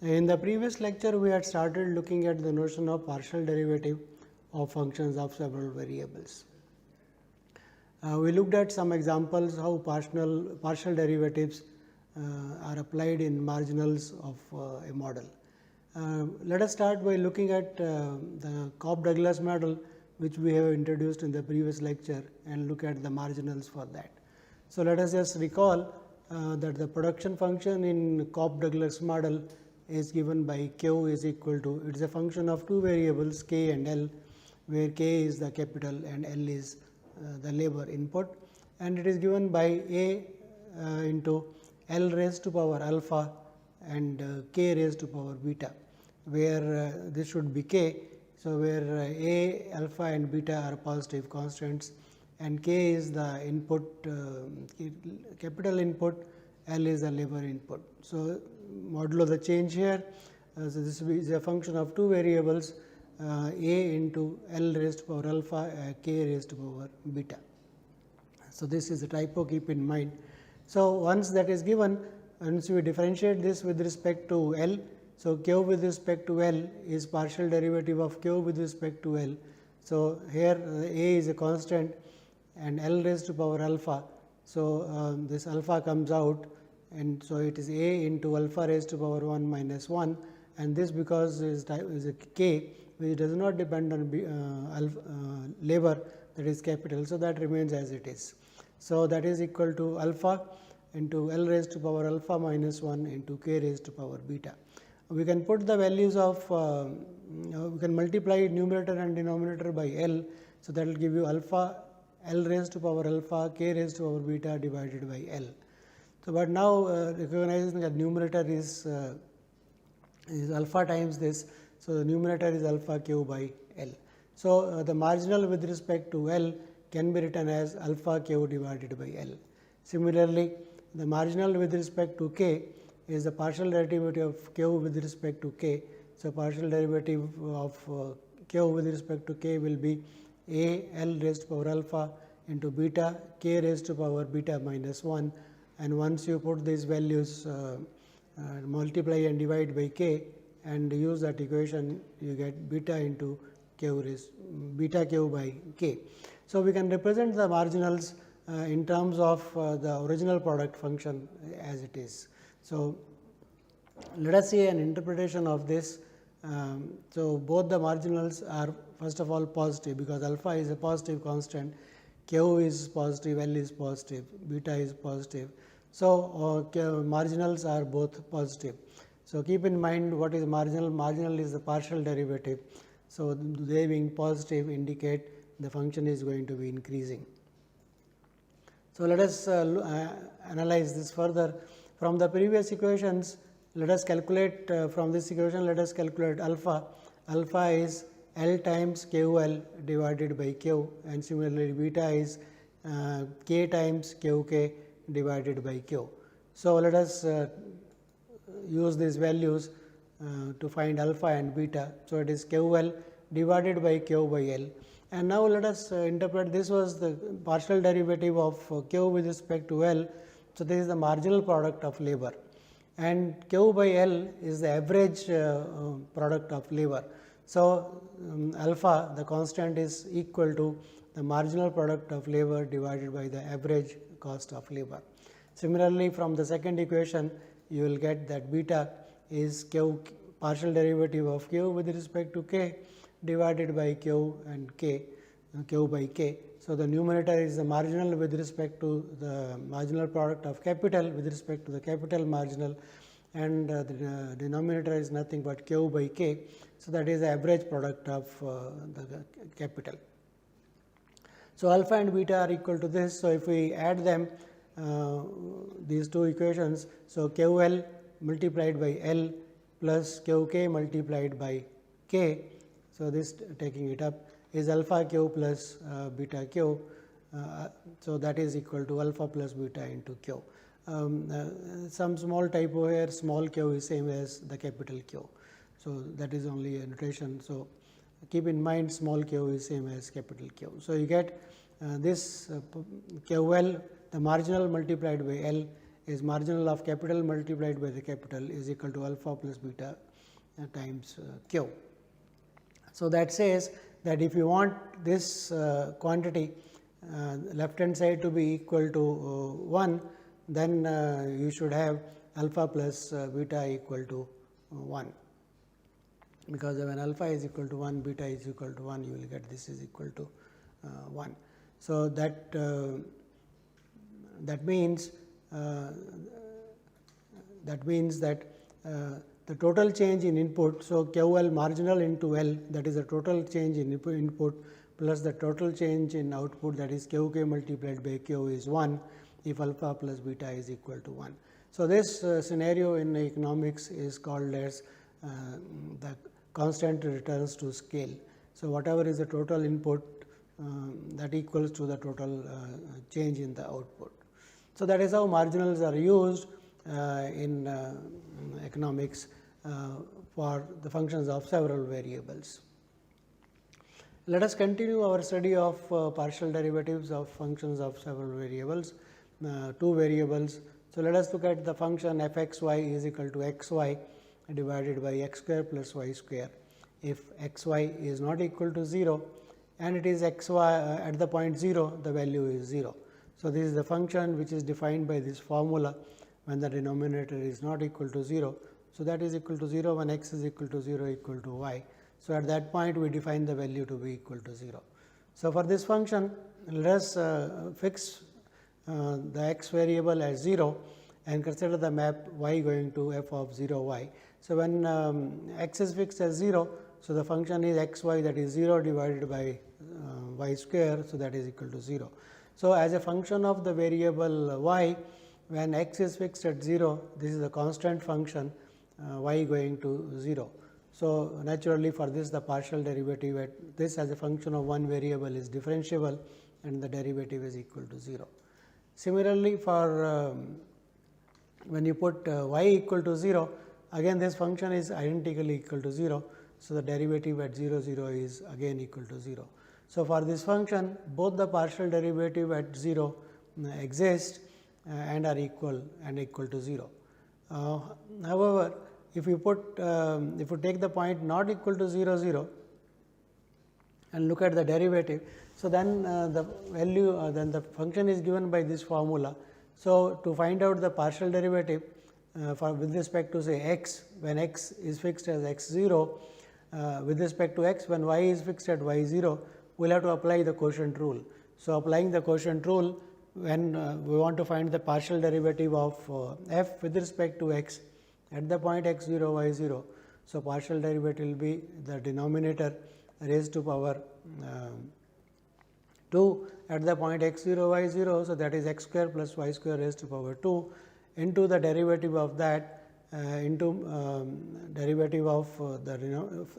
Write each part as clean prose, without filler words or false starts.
In the previous lecture, we had started looking at the notion of partial derivative of functions of several variables. We looked at some examples how partial derivatives are applied in marginals of a model. Let us start by looking at the Cobb-Douglas model, which we have introduced in the previous lecture, and look at the marginals for that. So, let us just recall that the production function in Cobb-Douglas model is given by q is equal to, it is a function of two variables k and l, where k is the capital and l is the labor input, and it is given by a into l raised to power alpha and k raised to power beta, where this should be k. So, where a, alpha and beta are positive constants and k is the input, capital input, l is the labor input. So, modulo the change here, so this is a function of two variables, a into l raised to power alpha, k raised to power beta. So, this is a typo, keep in mind. So, once that is given, once we differentiate this with respect to L, so q with respect to L is partial derivative of q with respect to L. So, here a is a constant and L raised to power alpha. So, this alpha comes out, and so it is a into alpha raised to power 1 minus 1, and this because is a k which does not depend on labor, that is capital. So, that remains as it is. So, that is equal to alpha into L raised to power alpha minus 1 into k raised to power beta. We can put the values of, we can multiply numerator and denominator by L. So, that will give you alpha L raised to power alpha k raised to power beta divided by L. So, but now recognizing that numerator is alpha times this. So, the numerator is alpha q by L. So, the marginal with respect to L can be written as alpha q divided by L. Similarly, the marginal with respect to k is the partial derivative of q with respect to k. So, partial derivative of q with respect to k will be a L raised to power alpha into beta k raised to power beta minus 1, and once you put these values, multiply and divide by k and use that equation, you get beta into q raised beta q by k. So, we can represent the marginals in terms of the original product function as it is. So, let us see an interpretation of this. So, both the marginals are first of all positive, because alpha is a positive constant, q is positive, L is positive, beta is positive. So, marginals are both positive. So, keep in mind what is marginal. Marginal is the partial derivative. So, they being positive indicate the function is going to be increasing. So, let us analyze this further. From the previous equations, let us calculate from this equation, let us calculate alpha. Alpha is L times QL divided by Q, and similarly beta is K times QK divided by Q. So, let us use these values to find alpha and beta. So, it is QL divided by Q by L. And now, let us interpret, this was the partial derivative of q with respect to L. So, this is the marginal product of labor, and q by L is the average product of labor. So, alpha, the constant, is equal to the marginal product of labor divided by the average cost of labor. Similarly, from the second equation, you will get that beta is q partial derivative of q with respect to k divided by q and k, q by k. So, the numerator is the marginal with respect to the marginal product of capital with respect to the capital marginal, and the denominator is nothing but q by k. So, that is the average product of the capital. So, alpha and beta are equal to this. So, if we add them, these two equations, so QL multiplied by L plus QK multiplied by K. So, this taking it up is alpha q plus beta q. So, that is equal to alpha plus beta into q. Some small typo here, small q is same as the capital Q. So, that is only a notation. So, keep in mind small q is same as capital Q. So, you get this QL, the marginal multiplied by L is marginal of capital multiplied by the capital is equal to alpha plus beta times q. So, that says that if you want this quantity left hand side to be equal to 1, then you should have alpha plus beta equal to 1, because when alpha is equal to 1, beta is equal to 1, you will get this is equal to 1. So, that means that the total change in input. So, QL marginal into L, that is the total change in input plus the total change in output, that is QK multiplied by Q is 1 if alpha plus beta is equal to 1. So, this scenario in economics is called as the constant returns to scale. So, whatever is the total input that equals to the total change in the output. So, that is how marginals are used in economics for the functions of several variables. Let us continue our study of partial derivatives of functions of several variables, two variables. So, let us look at the function f x y is equal to x y divided by x square plus y square. If x y is not equal to 0 and it is x y at the point 0, the value is 0. So, this is the function which is defined by this formula when the denominator is not equal to 0. So, that is equal to 0 when x is equal to 0 equal to y. So, at that point we define the value to be equal to 0. So, for this function, let us fix the x variable as 0 and consider the map y going to f of 0 y. So, when x is fixed as 0, so the function is x y, that is 0 divided by y square. So, that is equal to 0. So, as a function of the variable y, when x is fixed at 0, this is a constant function y going to 0. So, naturally for this the partial derivative at this as a function of one variable is differentiable and the derivative is equal to 0. Similarly, for when you put y equal to 0, again this function is identically equal to 0. So, the derivative at 0 0 is again equal to 0. So, for this function both the partial derivative at 0 exist and are equal to 0. However, if you take the point not equal to 0 0 and look at the derivative, so then the value then the function is given by this formula. So, to find out the partial derivative for with respect to say x, when x is fixed as x 0, with respect to x when y is fixed at y 0, we will have to apply the quotient rule. So, applying the quotient rule, when we want to find the partial derivative of f with respect to x at the point x 0 y 0. So, partial derivative will be the denominator raised to power 2 at the point x 0 y 0. So, that is x square plus y square raised to power 2 into the derivative of that into derivative of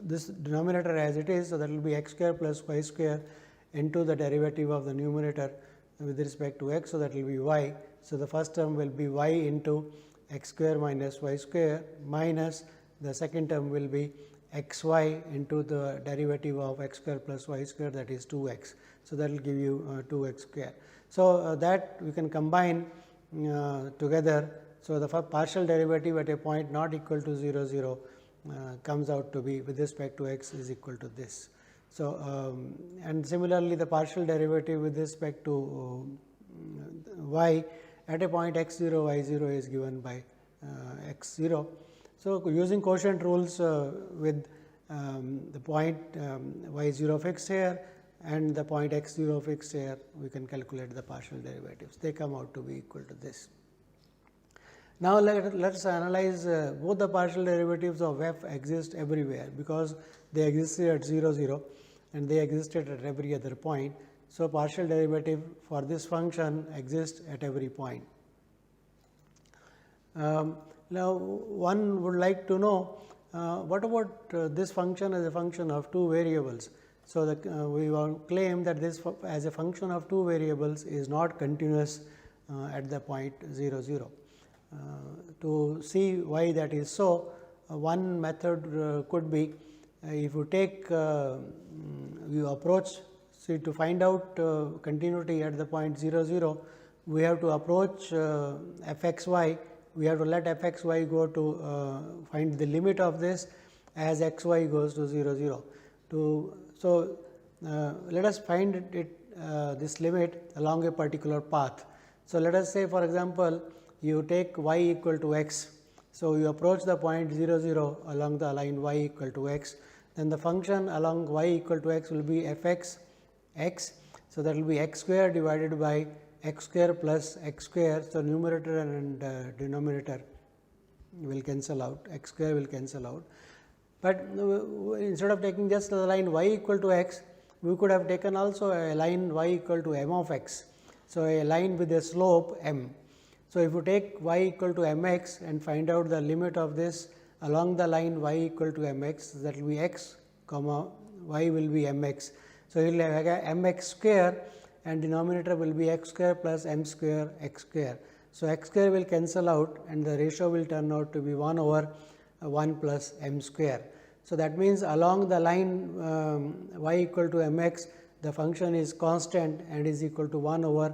this denominator as it is. So, that will be x square plus y square into the derivative of the numerator with respect to x. So, that will be y. So, the first term will be y into x square minus y square minus the second term will be x y into the derivative of x square plus y square, that is 2x. So, that will give you 2x square. So, that we can combine together. So, the partial derivative at a point not equal to 0 0 comes out to be with respect to x is equal to this. So, and similarly the partial derivative with respect to y at a point x 0 y 0 is given by x 0. So, using quotient rules with the point y 0 fixed here and the point x 0 fixed here, we can calculate the partial derivatives. They come out to be equal to this. Now, let us analyze both the partial derivatives of f exist everywhere, because they existed at 0 0 and they existed at every other point. So, partial derivative for this function exists at every point. Now, one would like to know what about this function as a function of two variables. So, we will claim that this as a function of two variables is not continuous at the point 0 0. To see why that is so, one method could be if you take you approach to find out continuity at the point 0 0, we have to approach f x y, we have to let f x y go to find the limit of this as x y goes to 0 0. So, let us find this limit along a particular path. So, let us say for example, you take y equal to x. So, you approach the point 0 0 along the line y equal to x, then the function along y equal to x will be f x x. So, that will be x square divided by x square plus x square. So, numerator and denominator will cancel out, x square will cancel out. But instead of taking just the line y equal to x, we could have taken also a line y equal to m of x. So, a line with a slope m. So, if you take y equal to m x and find out the limit of this along the line y equal to m x, that will be x comma y will be m x. So, you will have m x square and denominator will be x square plus m square x square. So, x square will cancel out and the ratio will turn out to be 1 over 1 plus m square. So, that means along the line y equal to m x, the function is constant and is equal to 1 over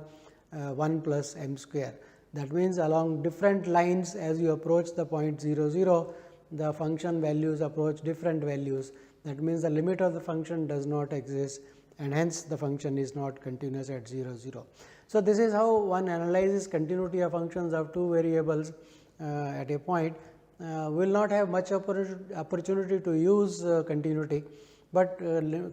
1 plus m square. That means along different lines as you approach the point 0 0, the function values approach different values. That means the limit of the function does not exist and hence the function is not continuous at 0 0. So, this is how one analyzes continuity of functions of two variables at a point. We will not have much opportunity to use continuity, but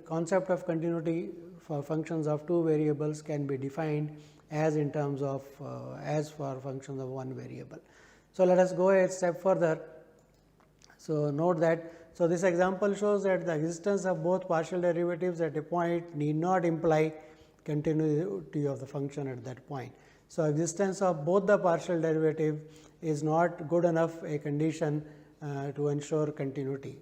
concept of continuity for functions of two variables can be defined as in terms of as for functions of one variable. So, let us go a step further. So, note that. So, this example shows that the existence of both partial derivatives at a point need not imply continuity of the function at that point. So, existence of both the partial derivative is not good enough a condition to ensure continuity.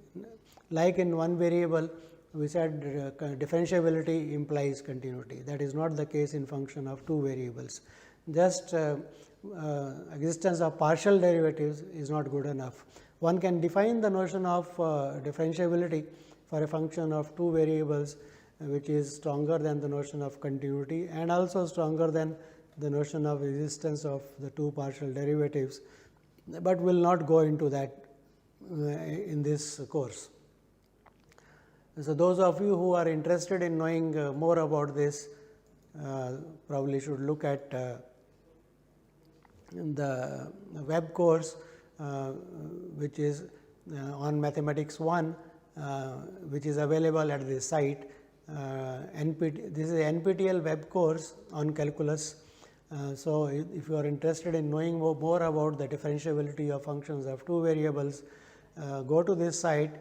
Like in one variable, we said differentiability implies continuity. That is not the case in function of two variables. Just existence of partial derivatives is not good enough. One can define the notion of differentiability for a function of two variables, which is stronger than the notion of continuity and also stronger than the notion of existence of the two partial derivatives, but will not go into that in this course. So, those of you who are interested in knowing more about this probably should look at the web course which is on mathematics 1, which is available at this site. This is a NPTEL web course on calculus. So, if you are interested in knowing more about the differentiability of functions of two variables, go to this site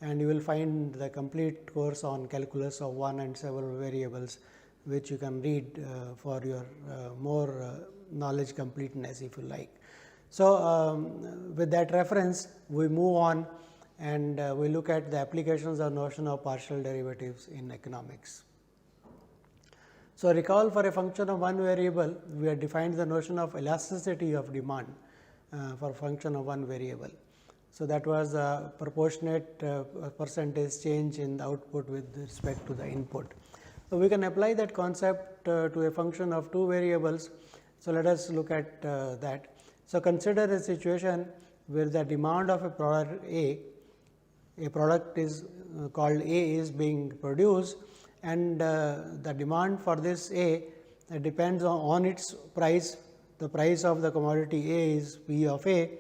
and you will find the complete course on calculus of one and several variables, which you can read for your more knowledge completeness if you like. So, with that reference we move on and we look at the applications of notion of partial derivatives in economics. So, recall for a function of one variable, we have defined the notion of elasticity of demand for function of one variable. So, that was a proportionate percentage change in the output with respect to the input. So, we can apply that concept to a function of two variables. So, let us look at that. So, consider a situation where the demand of a product A product is called A is being produced and the demand for this A depends on its price. The price of the commodity A is P of A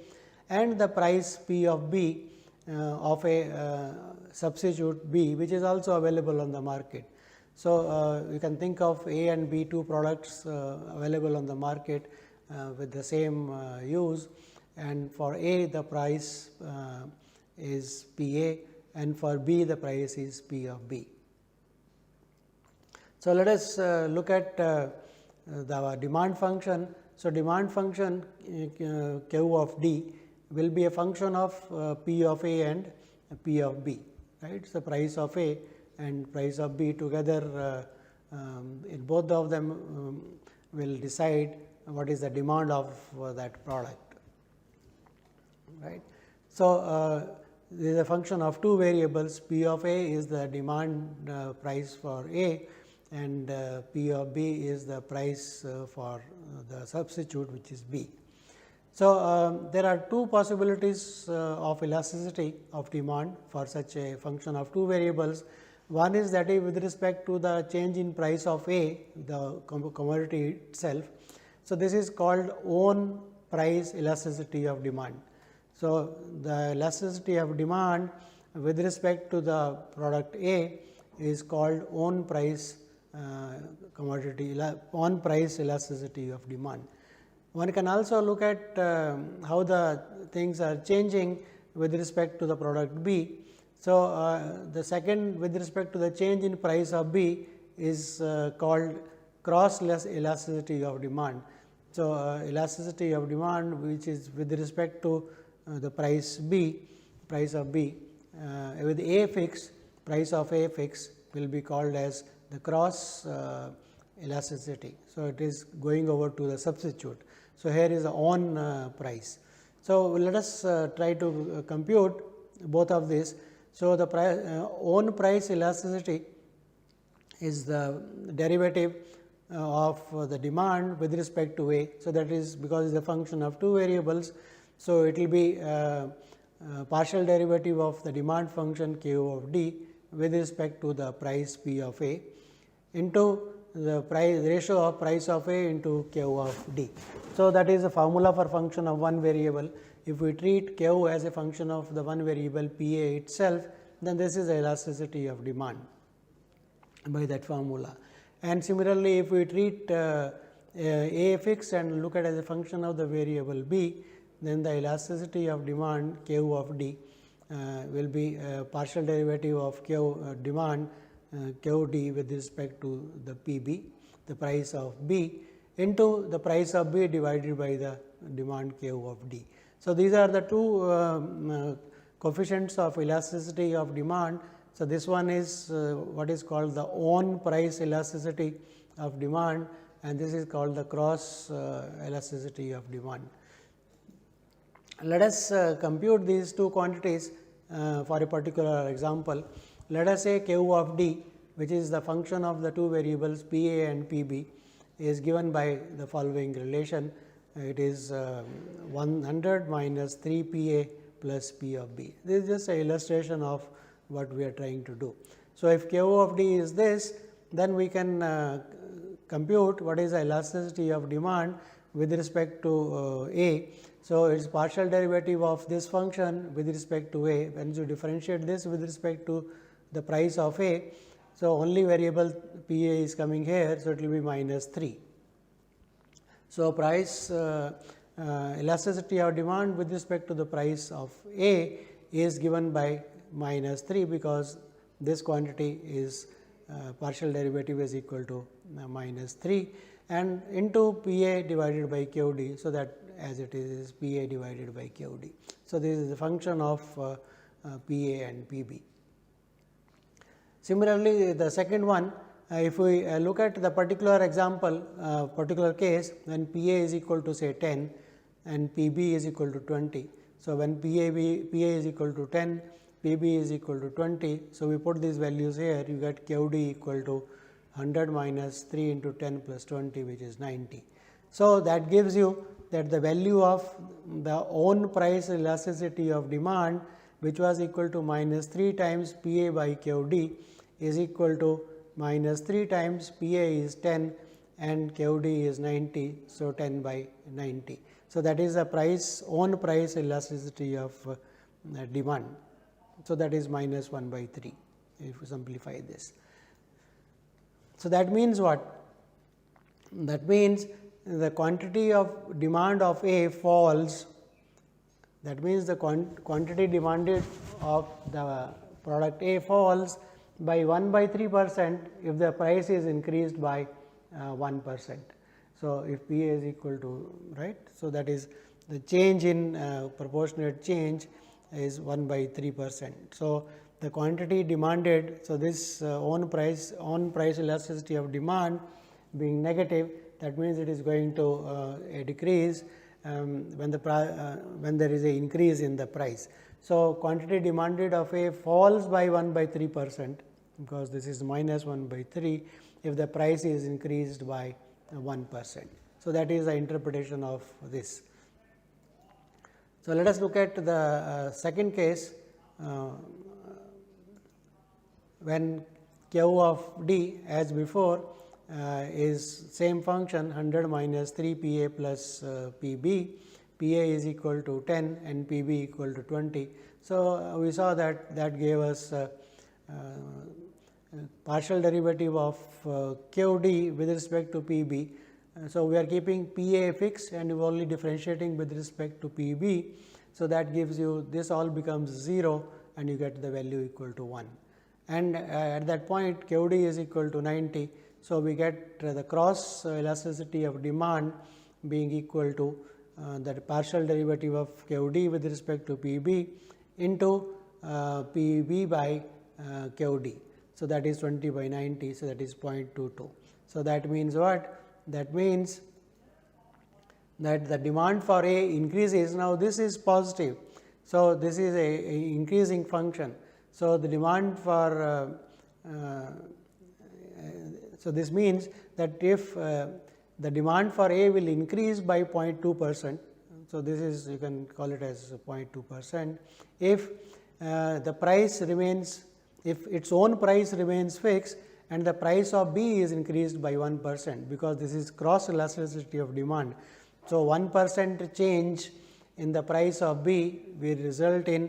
and the price P of B of a substitute B, which is also available on the market. So, you can think of A and B, two products available on the market with the same use, and for A the price is P A and for B the price is P of B. So, let us look at the demand function. So, demand function Q of D will be a function of P of A and P of B, right. So, price of A and price of B together, in both of them will decide what is the demand of that product, right. So, this is a function of two variables. P of A is the demand price for A and P of B is the price for the substitute, which is B. So, there are two possibilities of elasticity of demand for such a function of two variables. One is that is with respect to the change in price of A, the commodity itself. So, this is called own price elasticity of demand. So, the elasticity of demand with respect to the product A is called own price own price elasticity of demand. One can also look at how the things are changing with respect to the product B. So, the second with respect to the change in price of B is called cross elasticity of demand. So, elasticity of demand which is with respect to the price of B with A fixed, price of A fixed will be called as the cross elasticity. So, it is going over to the substitute. So, here is the own price. So, let us try to compute both of these. So, the own price elasticity is the derivative of the demand with respect to A. So, that is because it is a function of two variables. So, it will be partial derivative of the demand function Q of D with respect to the price P of A into the price ratio of price of A into Q of D. So, that is the formula for function of one variable. If we treat Q as a function of the one variable P A itself, then this is the elasticity of demand by that formula. And similarly, if we treat A fixed and look at as a function of the variable B, then the elasticity of demand Q of D will be partial derivative of Q demand Q D with respect to the P B, the price of B into the price of B divided by the demand Q of D. So, these are the two coefficients of elasticity of demand. So, this one is what is called the own price elasticity of demand, and this is called the cross elasticity of demand. Let us compute these two quantities for a particular example. Let us say Q of D, which is the function of the two variables P A and P B, is given by the following relation. It is 100 minus 3 P A plus P of B. This is just an illustration of what we are trying to do. So, if Q of D is this, then we can compute what is the elasticity of demand with respect to A. So, it is partial derivative of this function with respect to A. When you differentiate this with respect to the price of A, so only variable P A is coming here. So, it will be minus 3. So, price elasticity of demand with respect to the price of A is given by minus 3, because this quantity is partial derivative is equal to minus 3 and into P A divided by Q D. So, that as it is P A divided by Q D. So, this is the function of P A and P B. Similarly, the second one, if we look at the particular example, particular case, when P A is equal to say 10 and P B is equal to 20. So, when P A is equal to 10, P B is equal to 20. So, we put these values here, you get Q D equal to 100 minus 3 into 10 plus 20, which is 90. So, that gives you that the value of the own price elasticity of demand, which was equal to minus 3 times P A by Q D, is equal to minus 3 times P A is 10 and Q D is 90. So, 10 by 90. So, that is the price own price elasticity of demand. So, that is minus 1 by 3 if we simplify this. So, that means what? That means the quantity of demand of A falls. That means the quantity demanded of the product A falls by 1 by 3% if the price is increased by 1%. So, if P A is equal to, right. So, that is the change in proportionate change is 1 by 3%. So, the quantity demanded. So, this own price elasticity of demand being negative, that means it is going to decrease when there is a increase in the price. So, quantity demanded of A falls by 1 by 3%, because this is minus 1 by 3, if the price is increased by 1%. So, that is the interpretation of this. So, let us look at the second case when Q of D as before is same function 100 minus 3 P A plus P B, P A is equal to 10 and P B equal to 20. So, we saw that gave us partial derivative of Q D with respect to P B. So, we are keeping P A fixed and we are only differentiating with respect to P B. So, that gives you this all becomes 0 and you get the value equal to 1. And at that point Q D is equal to 90. So, we get the cross elasticity of demand being equal to the partial derivative of Q D with respect to P B into P B by Q D. So, that is 20 by 90. So, that is 0.22. So, that means what? That means that the demand for A increases. Now, this is positive. So, this is a increasing function. So, the demand for so this means that if the demand for A will increase by 0.2%. So, this is you can call it as 0.2%. If the price remains, if its own price remains fixed and the price of B is increased by 1%, because this is cross elasticity of demand. So, 1% change in the price of B will result in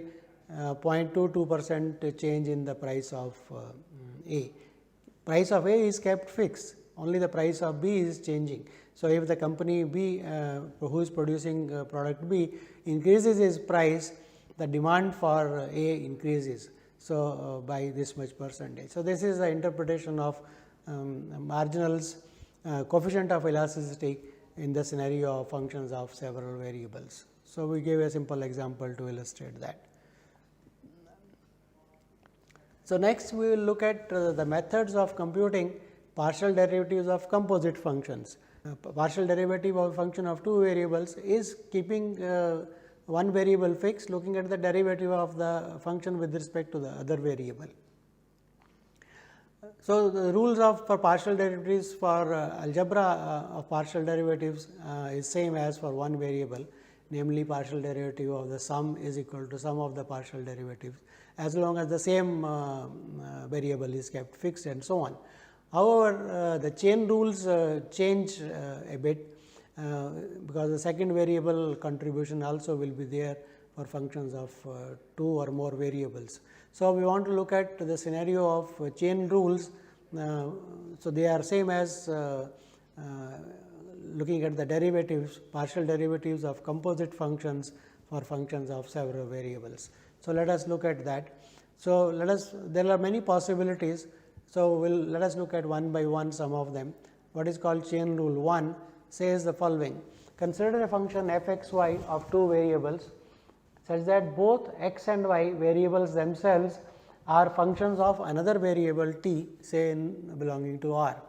0.22% change in the price of A. Price of A is kept fixed, only the price of B is changing. So, if the company B who is producing product B increases its price, the demand for A increases. So, by this much percentage. So, this is the interpretation of marginals coefficient of elasticity in the scenario of functions of several variables. So, we gave a simple example to illustrate that. So, next we will look at the methods of computing partial derivatives of composite functions. Partial derivative of a function of two variables is keeping one variable fixed, looking at the derivative of the function with respect to the other variable. So, the rules for partial derivatives for algebra of partial derivatives is same as for one variable, namely partial derivative of the sum is equal to sum of the partial derivatives, as long as the same variable is kept fixed and so on. However, the chain rules change a bit because the second variable contribution also will be there for functions of two or more variables. So, we want to look at the scenario of chain rules. So, they are same as looking at the derivatives, partial derivatives of composite functions for functions of several variables. So, let us look at that. So, there are many possibilities. So, let us look at one by one some of them. What is called chain rule 1 says the following: consider a function f x y of two variables such that both x and y variables themselves are functions of another variable t, say belonging to R.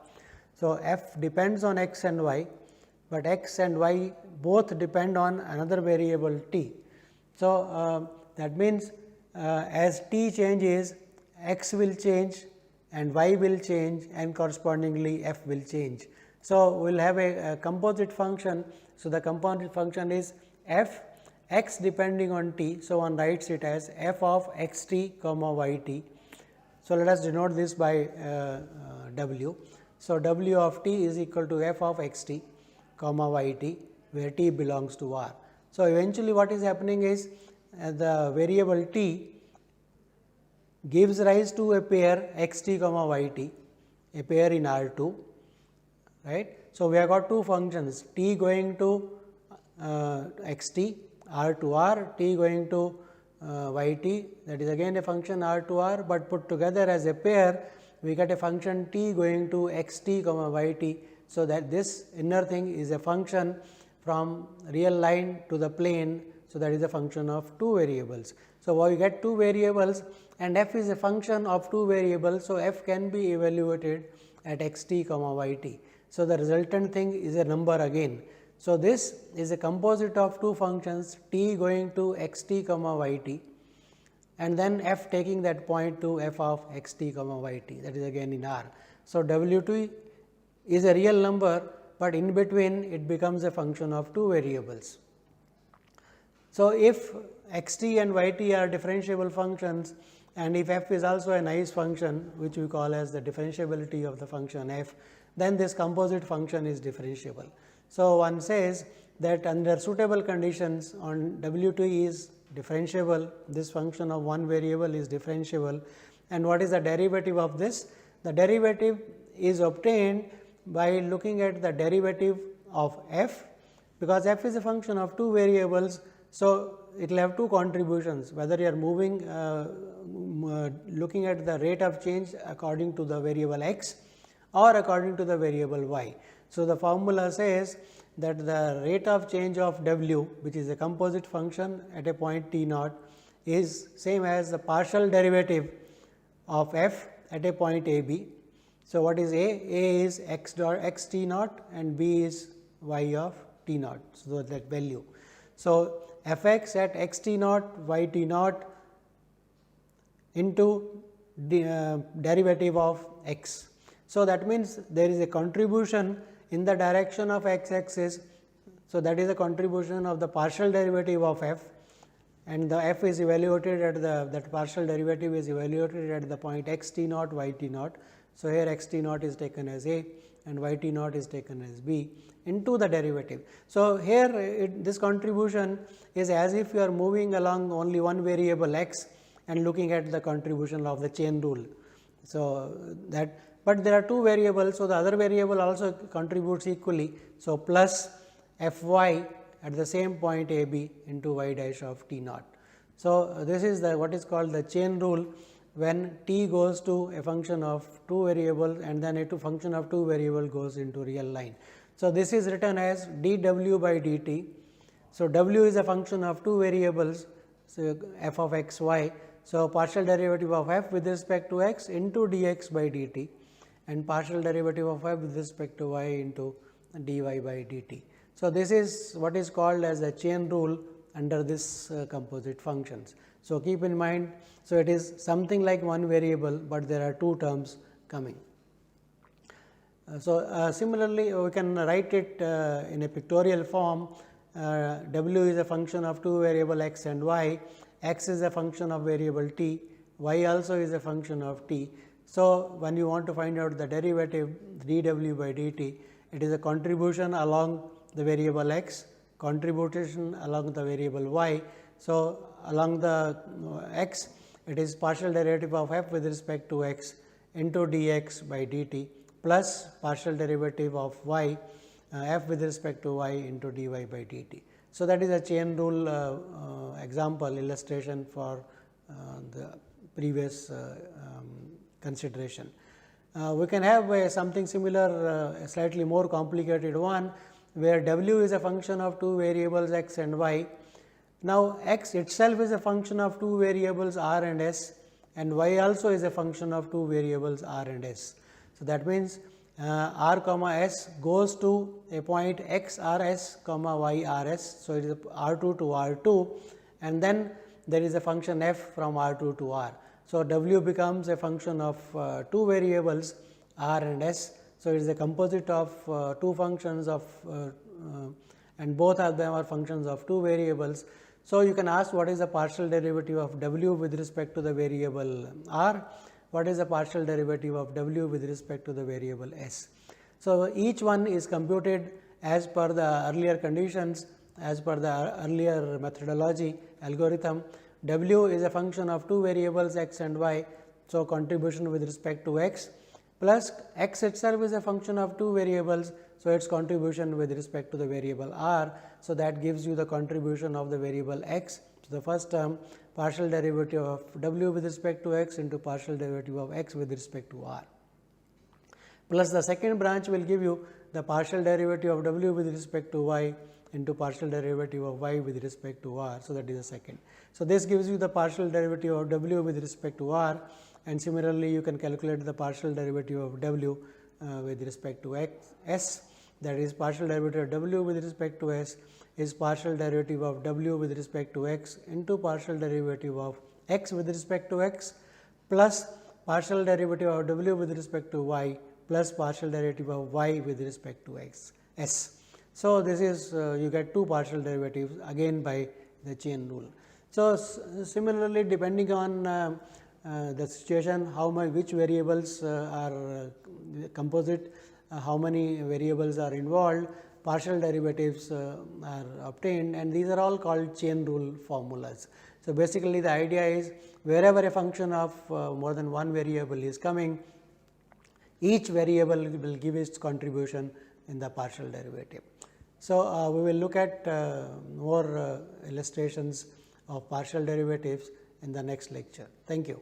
So, f depends on x and y, but x and y both depend on another variable t. So, that means as t changes, x will change and y will change, and correspondingly f will change. So, we will have a composite function. So, the composite function is f x depending on t. So, one writes it as f of x t comma y t. So, let us denote this by w. So, w of t is equal to f of x t comma y t, where t belongs to R. So, eventually what is happening is the variable t gives rise to a pair x t comma y t, a pair in R 2, right. So, we have got two functions, t going to x t, R to R, t going to y t, that is again a function R to R, but put together as a pair we get a function t going to x t comma y t. So, that this inner thing is a function from real line to the plane. So, that is a function of two variables. So, we get two variables and f is a function of two variables. So, f can be evaluated at x t comma y t. So, the resultant thing is a number again. So, this is a composite of two functions t going to x t comma y t, and then f taking that point to f of x t comma y t, that is again in R. So, W2 is a real number, but in between it becomes a function of two variables. So, if x t and y t are differentiable functions, and if f is also a nice function which we call as the differentiability of the function f, then this composite function is differentiable. So, one says that under suitable conditions on W 2 is differentiable, this function of one variable is differentiable, and what is the derivative of this? The derivative is obtained by looking at the derivative of f, because f is a function of two variables. So, it will have two contributions, whether you are moving looking at the rate of change according to the variable x or according to the variable y. So, the formula says that the rate of change of w, which is a composite function at a point t naught, is same as the partial derivative of f at a point a b. So, what is a? A is x dot x t naught and b is y of t naught. So, that value. So, f x at x t naught y t naught into the derivative of x. So, that means there is a contribution in the direction of x axis. So, that is a contribution of the partial derivative of f, and the f is evaluated at the that partial derivative is evaluated at the point x t naught y t naught. So, here x t naught is taken as a and y t naught is taken as b into the derivative. So, here this contribution is as if you are moving along only one variable x and looking at the contribution of the chain rule. So, that, but there are two variables. So, the other variable also contributes equally. So, plus f y at the same point a b into y dash of t naught. So, this is the what is called the chain rule when t goes to a function of two variables and then a function of two variable goes into real line. So, this is written as d w by d t. So, w is a function of two variables, so f of x y. So, partial derivative of f with respect to x into dx by dt and partial derivative of f with respect to y into dy by dt. So, this is what is called as the chain rule under this composite functions. So, keep in mind, so it is something like one variable, but there are two terms coming. Similarly, we can write it in a pictorial form. W is a function of two variable x and y, x is a function of variable t, y also is a function of t. So, when you want to find out the derivative dw by dt, it is a contribution along the variable x, contribution along the variable y. So, along the x, it is partial derivative of f with respect to x into dx by dt plus partial derivative of y f with respect to y into dy by dt. So, that is a chain rule example illustration for the previous consideration. We can have something similar, a slightly more complicated one, where w is a function of two variables x and y. Now, x itself is a function of two variables r and s, and y also is a function of two variables r and s. So, that means r comma s goes to a point x r s comma y r s. So, it is r 2 to r 2, and then there is a function f from r 2 to r. So, w becomes a function of two variables r and s. So, it is a composite of two functions of and both of them are functions of two variables. So, you can ask what is the partial derivative of w with respect to the variable r, what is the partial derivative of w with respect to the variable s. So, each one is computed as per the earlier conditions, as per the earlier methodology algorithm. W is a function of two variables x and y. So, contribution with respect to x plus x itself is a function of two variables. So, its contribution with respect to the variable r. So, that gives you the contribution of the variable x. So, the first term partial derivative of w with respect to x into partial derivative of x with respect to r, plus the second branch will give you the partial derivative of w with respect to y into partial derivative of y with respect to r. So, that is the second. So, this gives you the partial derivative of w with respect to r, and similarly you can calculate the partial derivative of w with respect to x s, that is partial derivative of w with respect to s is partial derivative of w with respect to x into partial derivative of x with respect to x plus partial derivative of w with respect to y plus partial derivative of y with respect to x s. So, this is you get two partial derivatives again by the chain rule. So, similarly depending on the situation, which variables are composite, how many variables are involved, partial derivatives are obtained, and these are all called chain rule formulas. So, basically the idea is wherever a function of more than one variable is coming, each variable will give its contribution in the partial derivative. So, we will look at more illustrations of partial derivatives in the next lecture. Thank you.